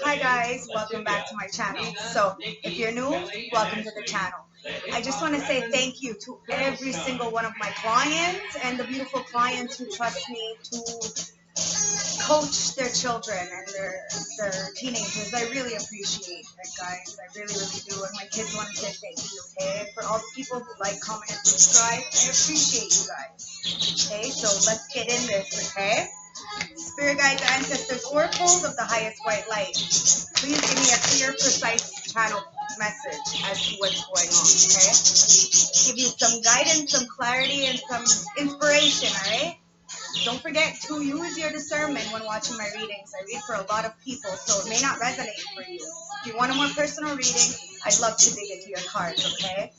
Hi guys, welcome back to my channel. So if you're new, welcome to the channel. I just want to say thank you to every single one of my clients and the beautiful clients who trust me to coach their children and their teenagers. I really appreciate it, guys. I really, really do. And my kids want to say thank you, okay? For all the people who like, comment, and subscribe, I appreciate you guys. Okay, so let's get in this, okay? Spirit guides, ancestors, oracles of the highest white light. Please give me a clear, precise channel message as to what's going on, okay? Give you some guidance, some clarity, and some inspiration, all right? Don't forget to use your discernment when watching my readings. I read for a lot of people, so it may not resonate for you. If you want a more personal reading, I'd love to dig into your cards, okay?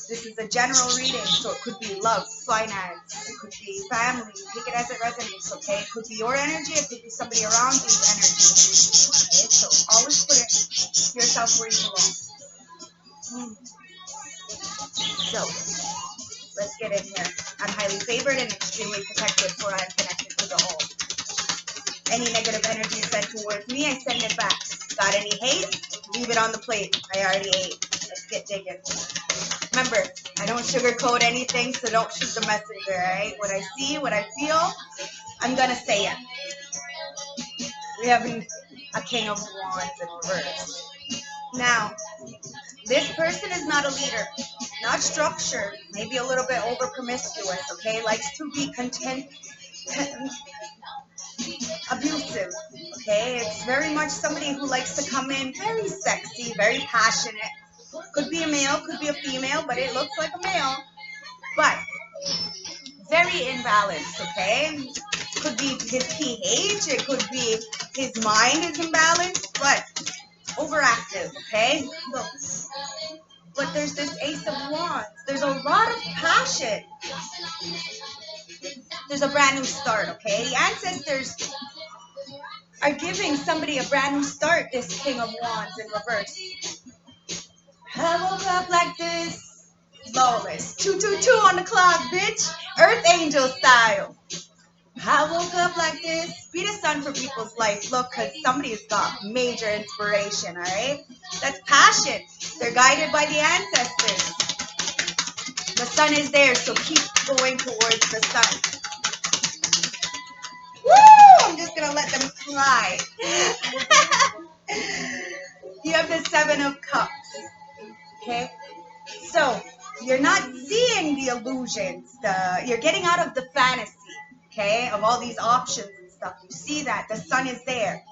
This is a general reading, so it could be love, finance, it could be family. Take it as it resonates, okay? It could be your energy, it could be somebody around you's energy. Okay? So always put yourself where you belong. So let's get in here. I'm highly favored and extremely protected, for I am connected to the all. Any negative energy sent towards me, I send it back. Got any hate? Leave it on the plate. I already ate. Let's get digging. Remember, I don't sugarcoat anything, so don't shoot the messenger, alright? What I see, what I feel, I'm gonna say it. We have a King of Wands in reverse. Now, this person is not a leader, not structured, maybe a little bit over promiscuous, okay? Likes to be abusive, okay? It's very much somebody who likes to come in very sexy, very passionate. Could be a male, could be a female, but it looks like a male. But very imbalanced, okay? Could be his pH, it could be his mind is imbalanced, but overactive, okay? Look. But there's this Ace of Wands. There's a lot of passion. There's a brand new start, okay? The ancestors are giving somebody a brand new start, this King of Wands in reverse. I woke up like this. Flawless. 222 on the clock, bitch. Earth Angel style. I woke up like this. Be the sun for people's life. Look, because somebody's got major inspiration, all right? That's passion. They're guided by the ancestors. The sun is there, so keep going towards the sun. Woo! I'm just going to let them fly. You have the Seven of Cups, okay? So you're not seeing the illusions. You're getting out of the fantasy, okay, of all these options and stuff. You see that the sun is there.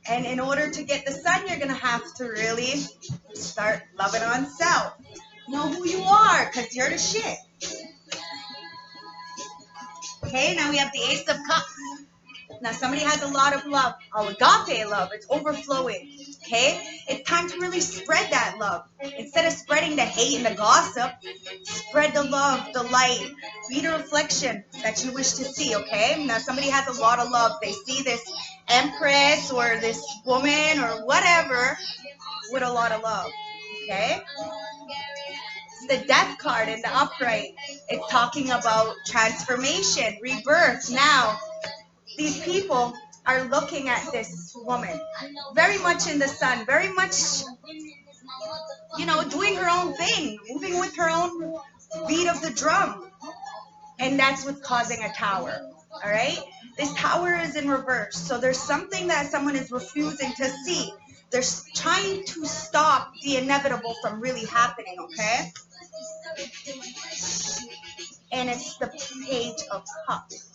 And in order to get the sun, you're going to have to really start loving on self. Know who you are, because you're the shit. Okay, now we have the Ace of Cups. Now somebody has a lot of love, agape love. It's overflowing, okay? It's time to really spread that love. Instead of spreading the hate and the gossip, spread the love, the light. Be the reflection that you wish to see, okay? Now somebody has a lot of love. They see this empress or this woman or whatever with a lot of love, okay? It's the Death card in the upright. It's talking about transformation, rebirth. Now, these people are looking at this woman very much in the sun, very much, doing her own thing, moving with her own beat of the drum. And that's what's causing a tower, all right? This tower is in reverse. So there's something that someone is refusing to see. They're trying to stop the inevitable from really happening, okay? And it's the Page of Cups.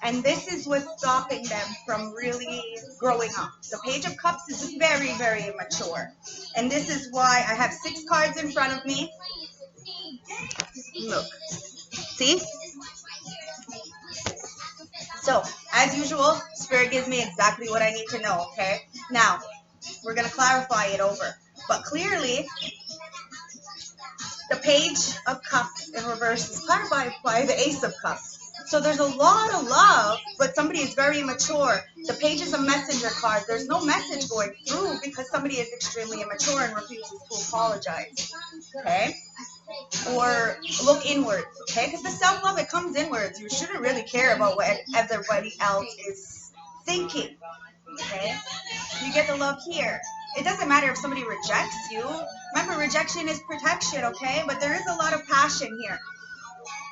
And this is what's stopping them from really growing up. The Page of Cups is very, very immature. And this is why I have 6 cards in front of me. Look. See? So, as usual, Spirit gives me exactly what I need to know, okay? Now, we're going to clarify it over. But clearly, the Page of Cups in reverse is clarified by the Ace of Cups. So there's a lot of love, but somebody is very immature. The Page is a messenger card. There's no message going through because somebody is extremely immature and refuses to apologize, okay? Or look inwards, okay? Because the self-love, it comes inwards. You shouldn't really care about what everybody else is thinking. Okay? You get the love here. It doesn't matter if somebody rejects you. Remember, rejection is protection, okay? But there is a lot of passion here.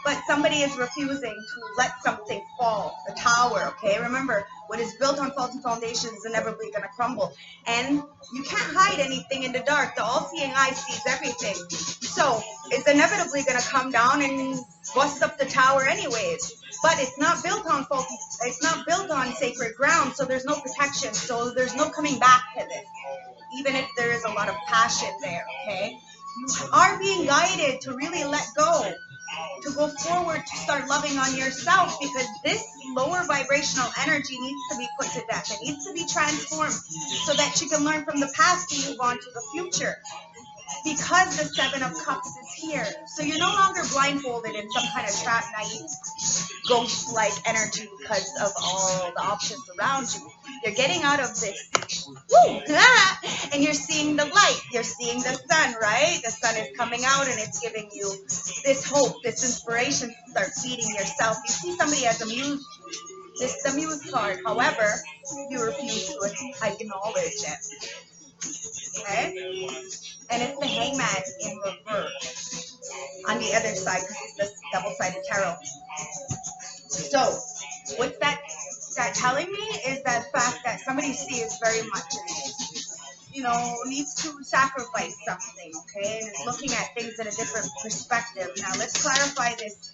But somebody is refusing to let something fall, the tower, okay? Remember, what is built on faulty foundations is inevitably going to crumble. And you can't hide anything in the dark. The all-seeing eye sees everything. So it's inevitably going to come down and bust up the tower anyways. But it's not built on faulty, it's not built on sacred ground, so there's no protection. So there's no coming back to this, even if there is a lot of passion there, okay? You are being guided to really let go, to go forward, to start loving on yourself, because this lower vibrational energy needs to be put to death. It needs to be transformed so that you can learn from the past to move on to the future. Because the Seven of Cups is here. So you're no longer blindfolded in some kind of trap, naive, ghost-like energy because of all the options around you. You're getting out of this. Woo! And you're seeing the light. You're seeing the sun, right? The sun is coming out and it's giving you this hope, this inspiration to start feeding yourself. You see somebody as a muse. This is the muse card. However, you refuse to acknowledge it. Okay? And it's the Hangman in reverse on the other side because it's the double-sided tarot. So, what's that telling me is that fact that somebody sees very much, needs to sacrifice something, okay? And is looking at things in a different perspective. Now, let's clarify this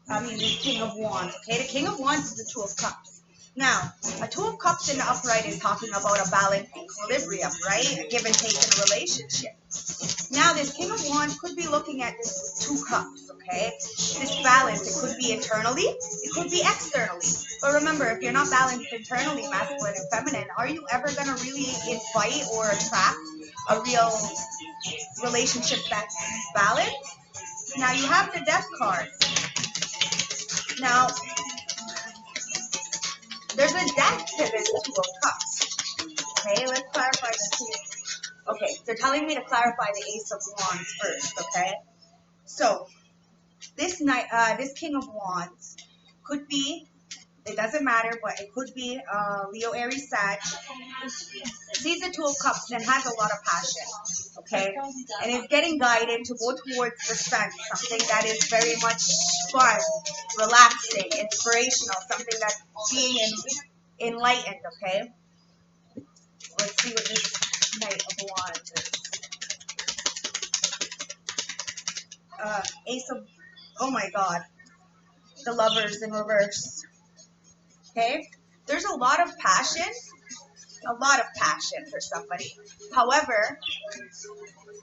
this King of Wands, okay? The King of Wands is the Two of Cups. Now, a Two of Cups in the upright is talking about a balanced equilibrium, right? A give and take in a relationship. Now, this King of Wands could be looking at this Two Cups, okay? This balance, it could be internally, it could be externally. But remember, if you're not balanced internally, masculine and feminine, are you ever going to really invite or attract a real relationship that's balanced? Now, you have the Death card. Now, there's a death to this Two of Cups. Okay, let's clarify this here. Okay, they're telling me to clarify the Ace of Wands first, okay? So, this King of Wands could be, it doesn't matter, but it could be Leo, Aries, Sag. Sees the Two of Cups and has a lot of passion, okay? And is getting guided to go towards the sun, something that is very much fun, relaxing, inspirational, something that's being enlightened, okay? Let's see what this Knight of Wands is. Ace of, oh my God, the Lovers in reverse. Okay, there's a lot of passion for somebody. However,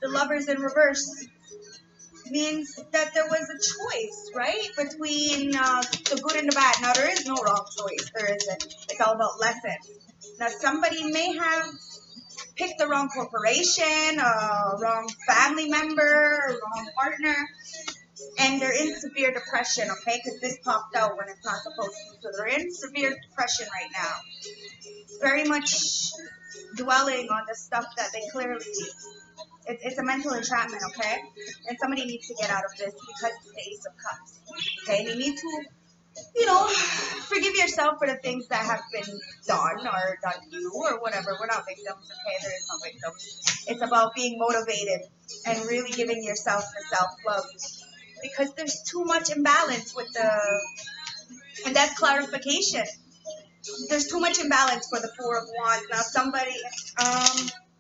the Lovers in reverse means that there was a choice, right, between the good and the bad. Now, there is no wrong choice. There isn't. It's all about lessons. Now, somebody may have picked the wrong corporation, wrong family member, wrong partner, and they're in severe depression, okay, because this popped out when it's not supposed to. So they're in severe depression right now. Very much dwelling on the stuff that they clearly, it's a mental entrapment, okay? And somebody needs to get out of this because it's the Ace of Cups, okay? You need to, forgive yourself for the things that have been done or done to you or whatever. We're not victims, okay? There is no victims. It's about being motivated and really giving yourself the self-love, because there's too much imbalance with and that's clarification. There's too much imbalance for the Four of Wands. Now, somebody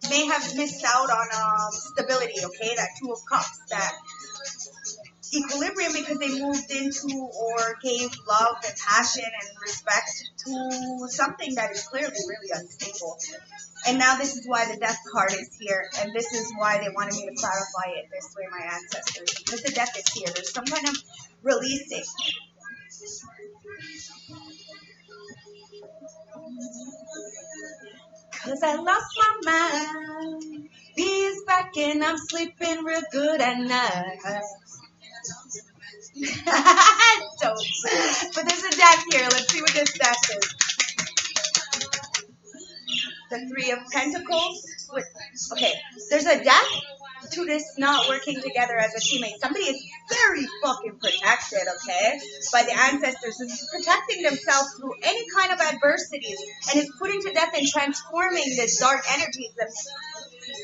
may have missed out on stability, okay? That Two of Cups, that equilibrium, because they moved into or gave love and passion and respect to something that is clearly really unstable. And now this is why the Death card is here, and this is why they wanted me to clarify it this way, my ancestors, because the Death is here. There's some kind of releasing. Cause I lost my mind. Bees back and I'm sleeping real good at night. Don't. But there's a Death here. Let's see what this Death is. The Three of Pentacles. Okay, there's a Death to this not working together as a teammate. Somebody is very fucking protected, okay, by the ancestors. This is protecting themselves through any kind of adversities and is putting to death and transforming this dark energies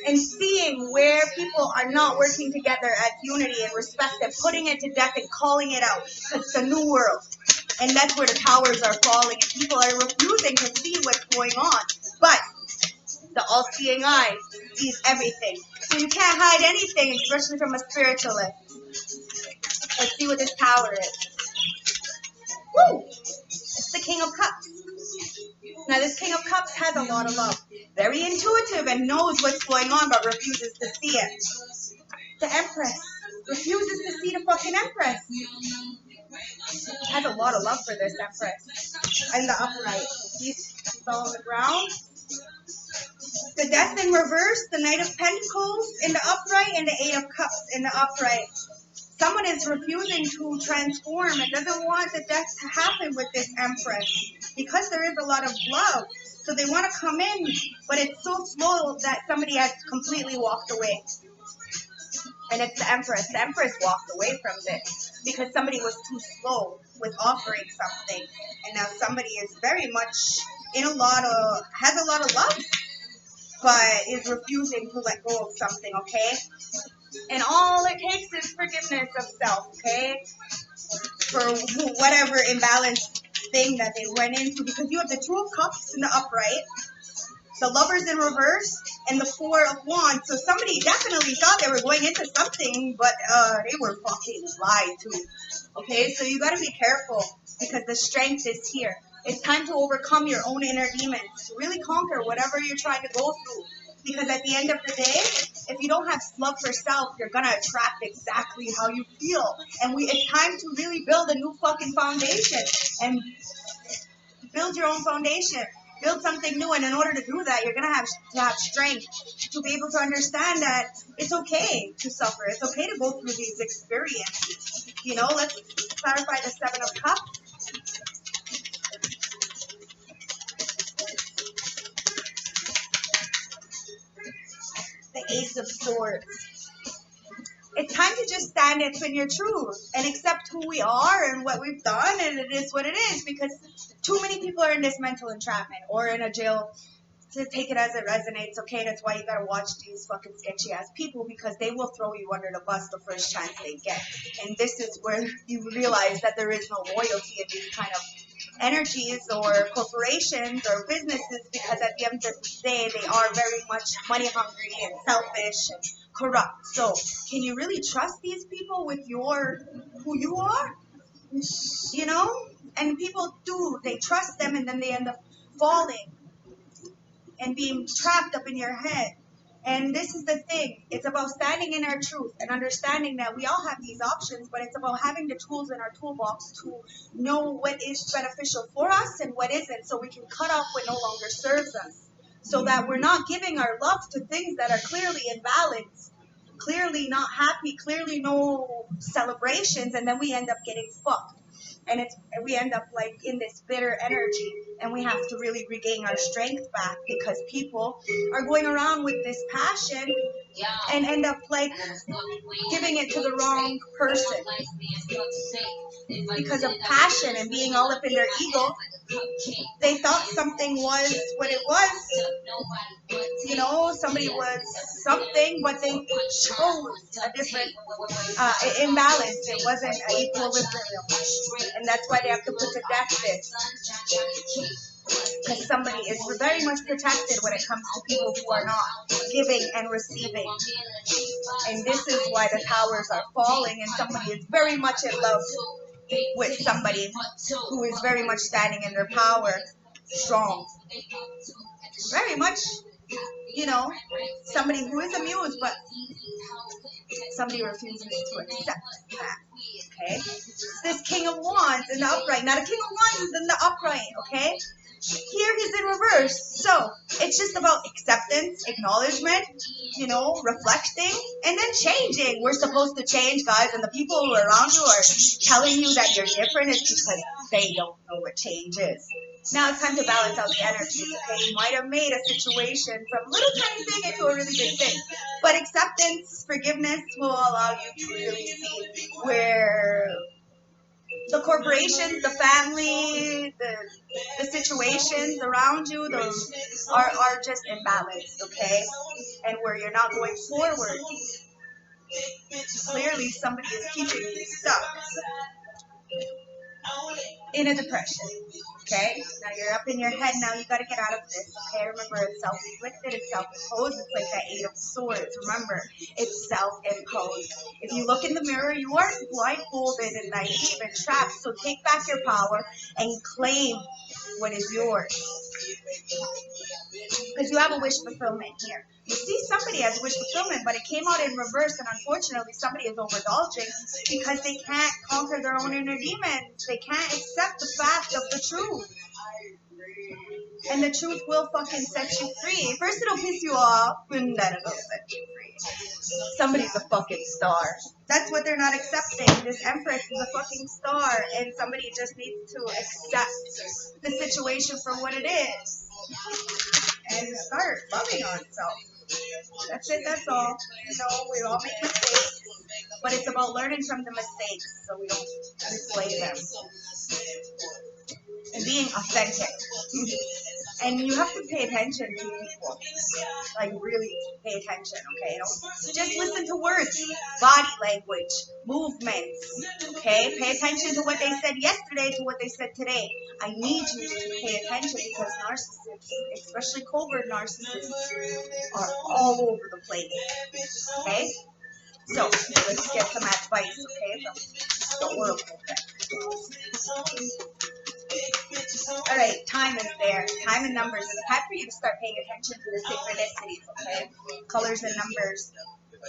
and seeing where people are not working together as unity and respect and putting it to death and calling it out. It's a new world. And that's where the towers are falling and people are refusing to see what's going on. But the all-seeing eye sees everything. So you can't hide anything, especially from a spiritualist. Let's see what this tower is. Woo! It's the King of Cups. Now this King of Cups has a lot of love. Very intuitive and knows what's going on but refuses to see it. The Empress refuses to see the fucking Empress. Has a lot of love for this Empress. And the upright. He's all on the ground. The Death in reverse, the Knight of Pentacles in the upright, and the Eight of Cups in the upright. Someone is refusing to transform and doesn't want the death to happen with this Empress because there is a lot of love. So they want to come in, but it's so slow that somebody has completely walked away. And it's the Empress. The Empress walked away from this because somebody was too slow with offering something. And now somebody is very much has a lot of love, but is refusing to let go of something, okay? And all it takes is forgiveness of self, okay? For whatever imbalanced thing that they went into. Because you have the Two of Cups in the upright, the Lovers in reverse, and the Four of Wands. So somebody definitely thought they were going into something, but they were fucking lied to. Okay, so you gotta be careful because the strength is here. It's time to overcome your own inner demons, to really conquer whatever you're trying to go through. Because at the end of the day, if you don't have love for self, you're gonna attract exactly how you feel. And it's time to really build a new fucking foundation and build your own foundation. Build something new, and in order to do that, you're gonna have to have strength to be able to understand that it's okay to suffer. It's okay to go through these experiences. You know, let's clarify the Seven of Cups. The Ace of Swords. It's time to just stand in your truth and accept who we are and what we've done, and it is what it is, because too many people are in this mental entrapment or in a jail. To take it as it resonates, okay? That's why you gotta watch these fucking sketchy ass people, because they will throw you under the bus the first chance they get. And this is where you realize that there is no loyalty in these kind of energies or corporations or businesses, because at the end of the day, they are very much money hungry and selfish and corrupt. So can you really trust these people with who you are? You know? And people do. They trust them and then they end up falling and being trapped up in your head. And this is the thing. It's about standing in our truth and understanding that we all have these options, but it's about having the tools in our toolbox to know what is beneficial for us and what isn't, so we can cut off what no longer serves us, so that we're not giving our love to things that are clearly imbalanced, clearly not happy, clearly no celebrations, and then we end up getting fucked. And we end up like in this bitter energy, and we have to really regain our strength back, because people are going around with this passion and end up like giving it to the wrong person because of passion and being all up in their ego. They thought something was what it was, you know, somebody was something, but they chose a different imbalance. It wasn't an equilibrium, and that's why they have to put to death this, because somebody is very much protected when it comes to people who are not giving and receiving. And this is why the towers are falling, and somebody is very much in love with somebody who is very much standing in their power, strong. Very much, you know, somebody who is a muse, but somebody refuses to accept that. Okay? This King of Wands in the upright. Now the King of Wands is in the upright, okay? Here he's in reverse. So it's just about acceptance, acknowledgement, you know, reflecting, and then changing. We're supposed to change, guys, and the people who are around you are telling you that you're different is because they don't know what change is. Now it's time to balance out the energies, okay? You might have made a situation from a little tiny thing into a really big thing. But acceptance, forgiveness will allow you to really see where the corporations, the family, the situations around you, those are just imbalanced, okay? And where you're not going forward. Clearly somebody is keeping you stuck in a depression. Okay? Now you're up in your head now, you gotta get out of this. Okay? Remember, it's self-inflicted, it's self-imposed, it's like that Eight of Swords. Remember, it's self-imposed. If you look in the mirror, you aren't blindfolded and naive and trapped, so take back your power and claim what is yours. Because you have a wish fulfillment here. You see somebody has wish fulfillment, but it came out in reverse, and unfortunately somebody is overindulging because they can't conquer their own inner demons. They can't accept the fact of the truth. And the truth will fucking set you free. First it'll piss you off, and then it'll set you free. Somebody's a fucking star. That's what they're not accepting. This Empress is a fucking star, and somebody just needs to accept the situation for what it is. And start loving ourselves. That's it, that's all. You know, we all make mistakes, but it's about learning from the mistakes so we don't replay them. And being authentic. And you have to pay attention to people. Like, really pay attention, okay? Don't just listen to words, body language, movements, okay? Pay attention to what they said yesterday to what they said today. I need you to pay attention because narcissists, especially covert narcissists, are all over the place, okay? So, let's get some advice, okay, from the oracle deck. Alright, time is there. Time and numbers. It's time for you to start paying attention to the synchronicities, okay? Colors and numbers.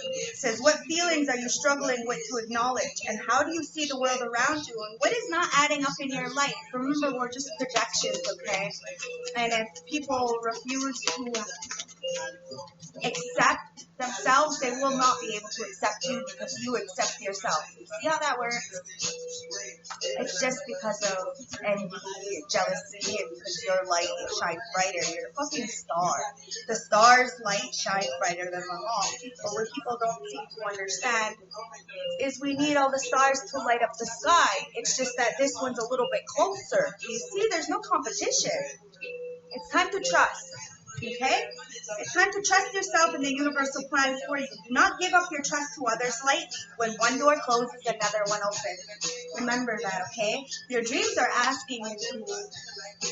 It says, what feelings are you struggling with to acknowledge? And how do you see the world around you? And what is not adding up in your life? Remember, we're just projections, okay? And if people refuse to accept themselves, they will not be able to accept you because you accept yourself. See how that works? It's just because of envy, jealousy, and because your light shines brighter. You're a fucking star. The star's light shines brighter than the wall. But what people don't seem to understand is we need all the stars to light up the sky. It's just that this one's a little bit closer. You see, there's no competition. It's time to trust. Okay? It's time to trust yourself and the universal plan for you. Do not give up your trust to others lightly. When one door closes, another one opens. Remember that, okay? Your dreams are asking you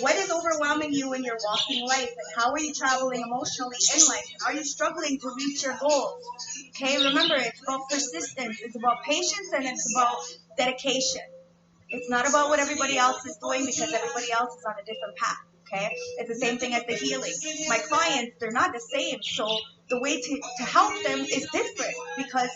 what is overwhelming you in your walking life, and how are you traveling emotionally in life? Are you struggling to reach your goals? Okay, remember, it's about persistence, it's about patience, and it's about dedication. It's not about what everybody else is doing because everybody else is on a different path. Okay, it's the same thing as the healing. My clients, they're not the same, so the way to help them is different because,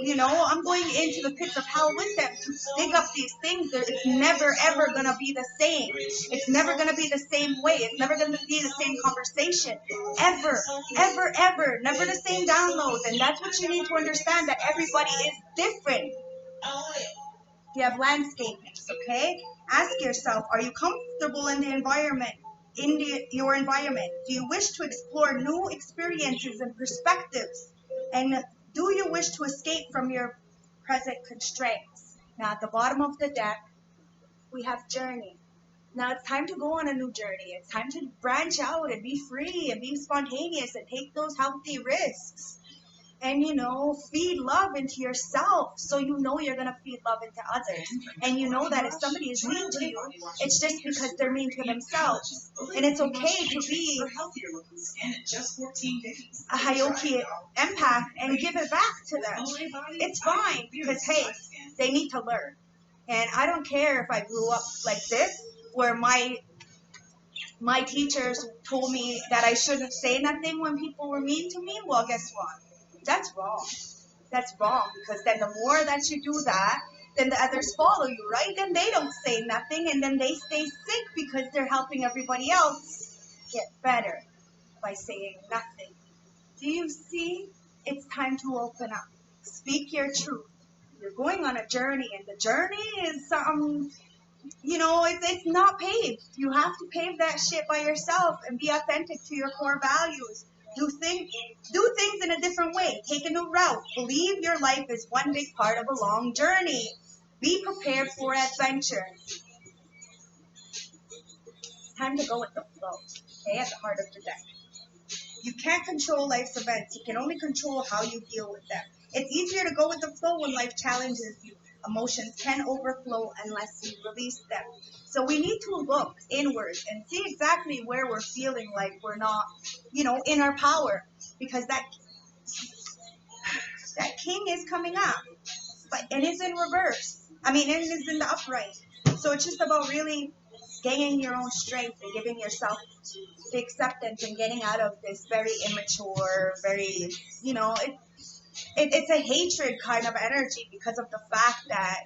you know, I'm going into the pits of hell with them to dig up these things. It's never, ever going to be the same. It's never going to be the same way. It's never going to be the same conversation. Ever, ever, ever. Never the same downloads. And that's what you need to understand, that everybody is different. You have landscapings, okay? Ask yourself, are you comfortable in the environment? Your environment? Do you wish to explore new experiences and perspectives? And do you wish to escape from your present constraints? Now, at the bottom of the deck, we have journey. Now, it's time to go on a new journey. It's time to branch out and be free and be spontaneous and take those healthy risks. And, you know, feed love into yourself so you know you're going to feed love into others. And you know that if somebody is mean to you, it's just because they're mean to themselves. And it's okay to be a Hayoki empath and give it back to them. It's fine because, hey, they need to learn. And I don't care if I grew up like this, where my teachers told me that I shouldn't say nothing when people were mean to me. Well, guess what? That's wrong. That's wrong, because then the more that you do that, then the others follow you, right? Then they don't say nothing, and then they stay sick because they're helping everybody else get better by saying nothing. Do you see? It's time to open up. Speak your truth. You're going on a journey, and the journey is it's not paved. You have to pave that shit by yourself and be authentic to your core values. Do things in a different way. Take a new route. Believe your life is one big part of a long journey. Be prepared for adventure. Time to go with the flow. Okay, at the heart of the deck. You can't control life's events. You can only control how you deal with them. It's easier to go with the flow when life challenges you. Emotions can overflow unless you release them. So we need to look inwards and see exactly where we're feeling like we're not, in our power. Because that king is coming up. But it is in reverse. It is in the upright. So it's just about really gaining your own strength and giving yourself the acceptance and getting out of this very immature, very, it's a hatred kind of energy because of the fact that,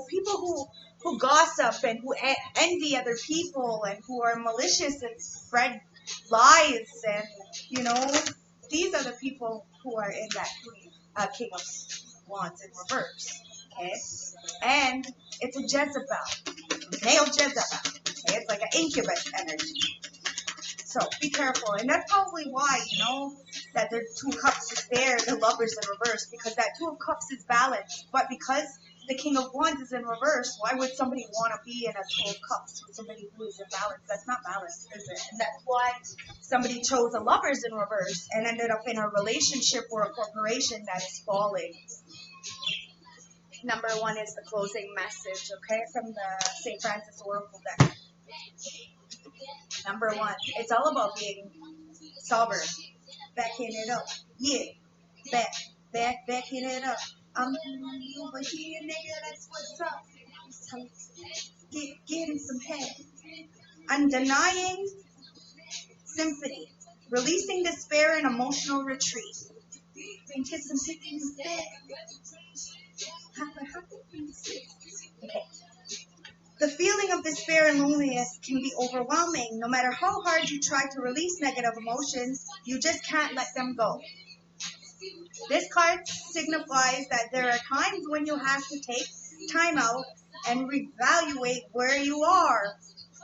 people who gossip and who envy other people and who are malicious and spread lies and, these are the people who are in that King of Wands in reverse. Okay? And it's a Jezebel, male Jezebel. Okay? It's like an incubus energy. So be careful. And that's probably why, that the Two of Cups is there, the Lovers in reverse, because that Two of Cups is balanced. But because the King of Wands is in reverse, why would somebody want to be in a Two of Cups with somebody who is in balance? That's not balanced, is it? And that's why somebody chose a Lovers in reverse and ended up in a relationship or a corporation that is falling. Number 1 is the closing message, okay, from the St. Francis Oracle deck. Number 1, it's all about being sovereign. Backing it up. Yeah. Backing it up. I'm over here, nigga, that's what's up. Getting some head. Undenying symphony. Releasing despair and emotional retreat. Anticipating despair. Okay. The feeling of despair and loneliness can be overwhelming. No matter how hard you try to release negative emotions, you just can't let them go. This card signifies that there are times when you have to take time out and reevaluate where you are.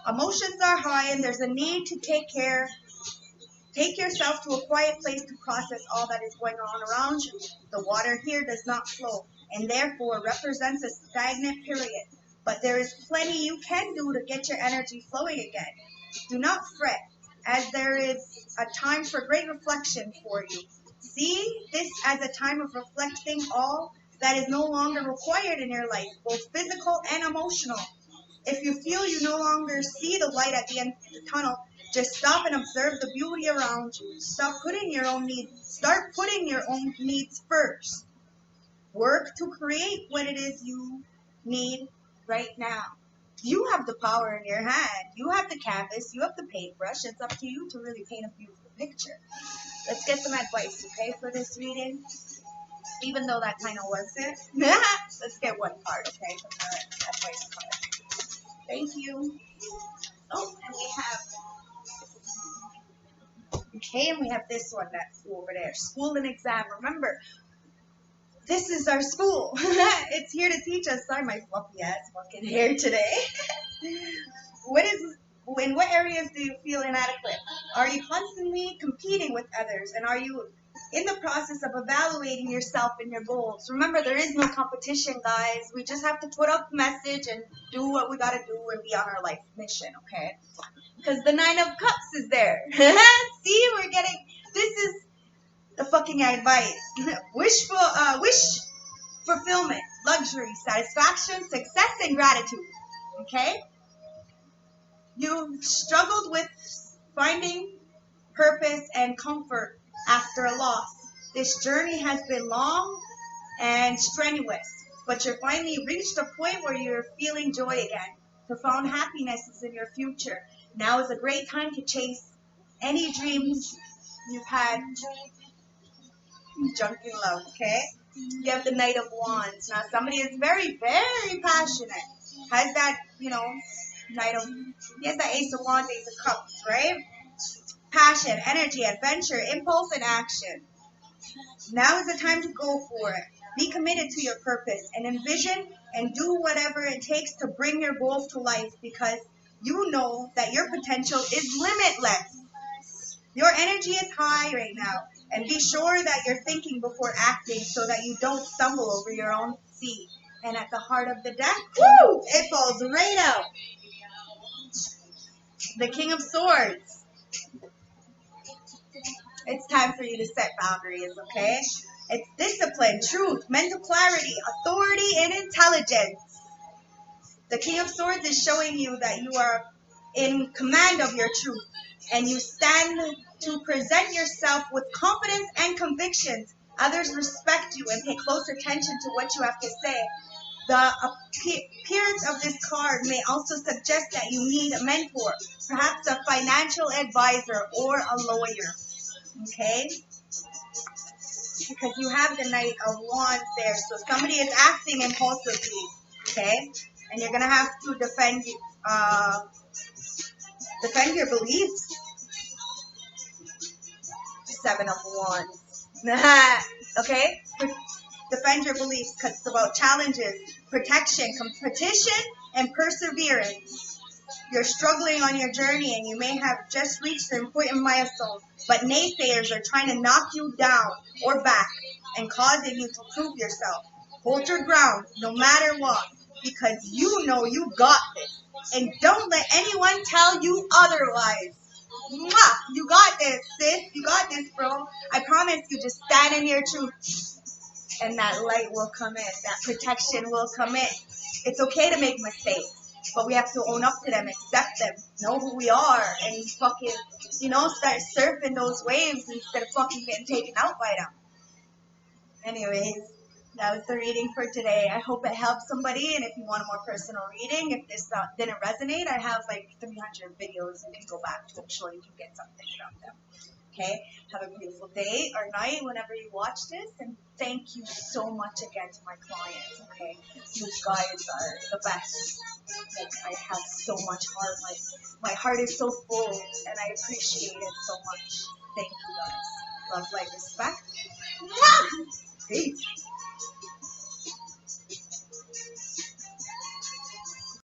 Emotions are high and there's a need to take yourself to a quiet place to process all that is going on around you. The water here does not flow and therefore represents a stagnant period. But there is plenty you can do to get your energy flowing again. Do not fret, as there is a time for great reflection for you. See this as a time of reflecting all that is no longer required in your life, both physical and emotional. If you feel you no longer see the light at the end of the tunnel, just stop and observe the beauty around you. Start putting your own needs first. Work to create what it is you need right now. You have the power in your hand. You have the canvas. You have the paintbrush. It's up to you to really paint a beautiful picture. Let's get some advice, okay, for this reading. Even though that kind of was it. Let's get one card, okay, from the advice card. Thank you. Oh, and we have this one that's over there. School and exam. Remember, this is our school. It's here to teach us. Sorry, my fluffy ass fucking hair today. In what areas do you feel inadequate? Are you constantly competing with others? And are you in the process of evaluating yourself and your goals? Remember, there is no competition, guys. We just have to put up the message and do what we got to do and be on our life mission, okay? Because the 9 of Cups is there. See, this is the fucking advice. Wish fulfillment, luxury, satisfaction, success, and gratitude. Okay? You've struggled with finding purpose and comfort after a loss. This journey has been long and strenuous, but you've finally reached a point where you're feeling joy again. Profound happiness is in your future. Now is a great time to chase any dreams you've had. Junk in love, okay? You have the Knight of Wands. Now, somebody is very, very passionate. Has that, he has that Ace of Wands, Ace of Cups, right? Passion, energy, adventure, impulse, and action. Now is the time to go for it. Be committed to your purpose and envision and do whatever it takes to bring your goals to life, because you know that your potential is limitless. Your energy is high right now, and be sure that you're thinking before acting so that you don't stumble over your own feet. And at the heart of the deck, woo, it falls right out. The King of Swords. It's time for you to set boundaries, okay? It's discipline, truth, mental clarity, authority, and intelligence. The King of Swords is showing you that you are in command of your truth, and you stand to present yourself with confidence and convictions. Others respect you and pay close attention to what you have to say. The appearance of this card may also suggest that you need a mentor, perhaps a financial advisor or a lawyer. Okay? Because you have the Knight of Wands there, so somebody is acting impulsively. Okay? And you're gonna have to defend your beliefs. Seven of Wands. Okay? Defend your beliefs, because it's about challenges, protection, competition, and perseverance. You're struggling on your journey, and you may have just reached an important milestone, but naysayers are trying to knock you down or back and causing you to prove yourself. Hold your ground no matter what, because you know you got this, and don't let anyone tell you otherwise. Mwah! You got this, sis. You got this, bro. I promise you, just stand in your truth, and that light will come in. That protection will come in. It's okay to make mistakes, but we have to own up to them, accept them, know who we are, and fucking, start surfing those waves instead of fucking getting taken out by them. Anyways, that was the reading for today. I hope it helped somebody, and if you want a more personal reading, if this didn't resonate, I have like 300 videos you can go back to. I'm sure you can get something from them. Okay, have a beautiful day or night whenever you watch this, and thank you so much again to my clients. Okay, you guys are the best. Like, I have so much heart. Like, my heart is so full, and I appreciate it so much. Thank you guys. Love, light, respect. Mwah!